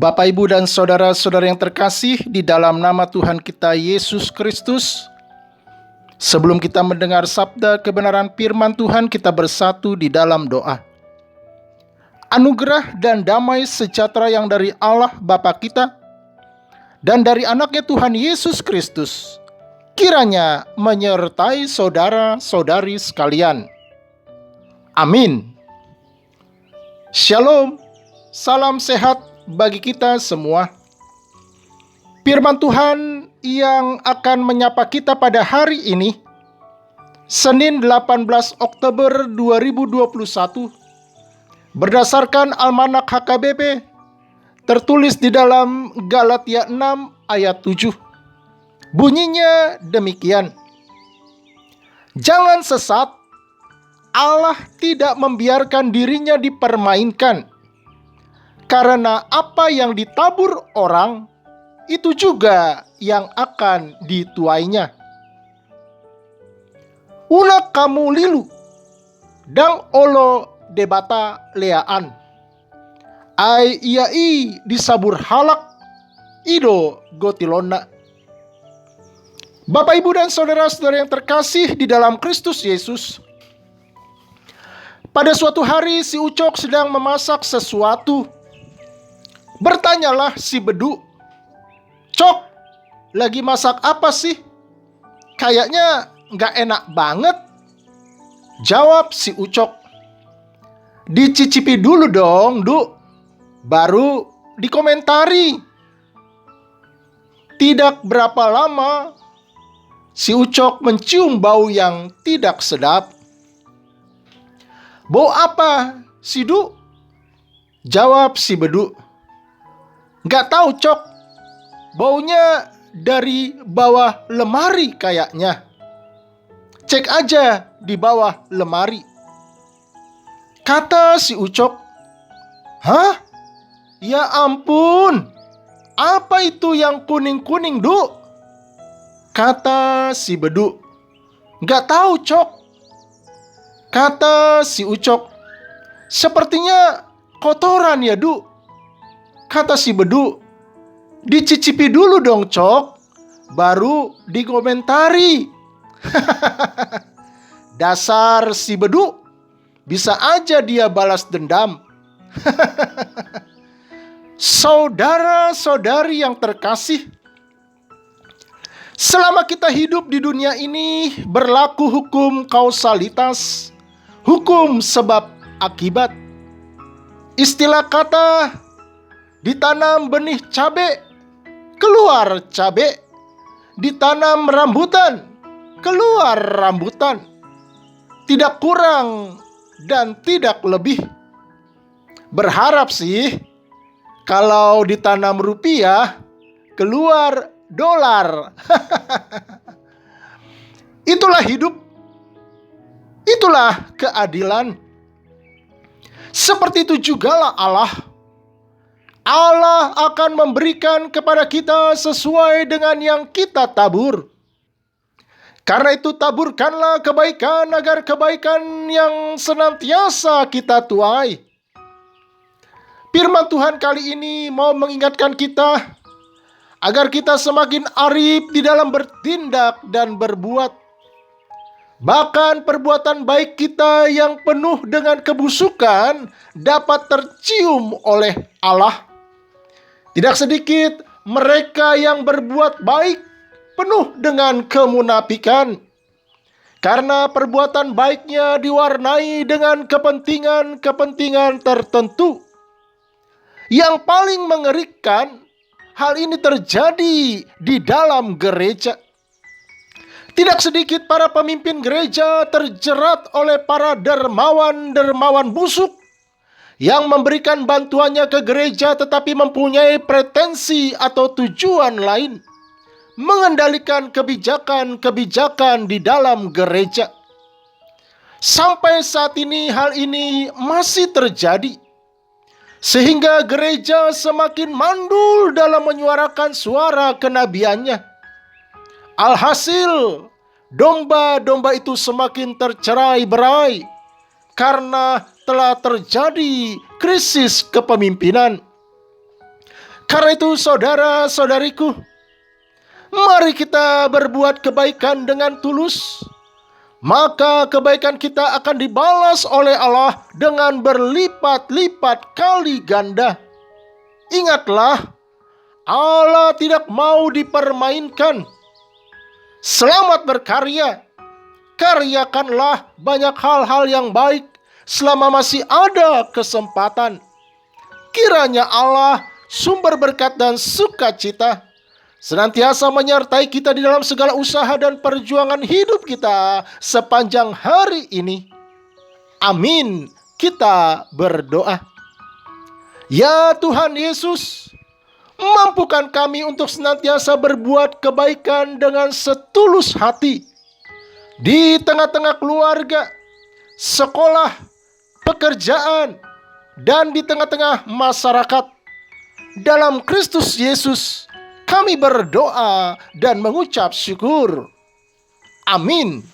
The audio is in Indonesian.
Bapak, Ibu, dan saudara-saudara yang terkasih di dalam nama Tuhan kita Yesus Kristus, sebelum kita mendengar sabda kebenaran firman Tuhan, kita bersatu di dalam doa. Anugerah dan damai sejahtera yang dari Allah Bapa kita dan dari anaknya Tuhan Yesus Kristus kiranya menyertai saudara-saudari sekalian. Amin. Shalom, salam sehat bagi kita semua. Firman Tuhan yang akan menyapa kita pada hari ini, Senin 18 Oktober 2021, berdasarkan Almanak HKBP, tertulis di dalam Galatia 6 ayat 7. Bunyinya demikian: jangan sesat, Allah tidak membiarkan dirinya dipermainkan. Karena apa yang ditabur orang, itu juga yang akan dituainya. Unak kamu lilu, dang olo debata leaan. Ai iai disabur halak, ido gotilona. Bapak, Ibu, dan saudara-saudara yang terkasih di dalam Kristus Yesus, pada suatu hari si Ucok sedang memasak sesuatu. Bertanyalah si Bedu, "Cok, lagi masak apa sih? Kayaknya gak enak banget." Jawab si Ucok, "Dicicipi dulu dong, Du, baru dikomentari." Tidak berapa lama, si Ucok mencium bau yang tidak sedap. "Bau apa, si Du?" Jawab si Bedu, "Gak tahu, Cok. Baunya dari bawah lemari kayaknya. Cek aja di bawah lemari." Kata si Ucok, "Hah? Ya ampun, apa itu yang kuning-kuning, Du?" Kata si Bedu, "Gak tahu, Cok." Kata si Ucok, "Sepertinya kotoran ya, Du." Kata si Bedu, "Dicicipi dulu dong, Cok, baru dikomentari." Dasar si Bedu, bisa aja dia balas dendam. Saudara-saudari yang terkasih, selama kita hidup di dunia ini berlaku hukum kausalitas, hukum sebab akibat. Istilah kata, ditanam benih cabe, keluar cabe. Ditanam rambutan, keluar rambutan. Tidak kurang dan tidak lebih. Berharap sih kalau ditanam rupiah, keluar dolar. Itulah hidup. Itulah keadilan. Seperti itu jugalah Allah. Allah akan memberikan kepada kita sesuai dengan yang kita tabur. Karena itu taburkanlah kebaikan agar kebaikan yang senantiasa kita tuai. Firman Tuhan kali ini mau mengingatkan kita agar kita semakin arif di dalam bertindak dan berbuat. Bahkan perbuatan baik kita yang penuh dengan kebusukan dapat tercium oleh Allah. Tidak sedikit mereka yang berbuat baik penuh dengan kemunafikan. Karena perbuatan baiknya diwarnai dengan kepentingan-kepentingan tertentu. Yang paling mengerikan, hal ini terjadi di dalam gereja. Tidak sedikit para pemimpin gereja terjerat oleh para dermawan-dermawan busuk yang memberikan bantuannya ke gereja tetapi mempunyai pretensi atau tujuan lain, mengendalikan kebijakan-kebijakan di dalam gereja. Sampai saat ini hal ini masih terjadi, sehingga gereja semakin mandul dalam menyuarakan suara kenabiannya. Alhasil, domba-domba itu semakin tercerai-berai karena telah terjadi krisis kepemimpinan. Karena itu saudara-saudariku, mari kita berbuat kebaikan dengan tulus. Maka kebaikan kita akan dibalas oleh Allah dengan berlipat-lipat kali ganda. Ingatlah, Allah tidak mau dipermainkan. Selamat berkarya. Karyakanlah banyak hal-hal yang baik selama masih ada kesempatan. Kiranya Allah, sumber berkat dan sukacita, senantiasa menyertai kita di dalam segala usaha dan perjuangan hidup kita sepanjang hari ini. Amin. Kita berdoa. Ya Tuhan Yesus, mampukan kami untuk senantiasa berbuat kebaikan dengan setulus hati di tengah-tengah keluarga, sekolah, pekerjaan, dan di tengah-tengah masyarakat. Dalam Kristus Yesus kami berdoa dan mengucap syukur. Amin.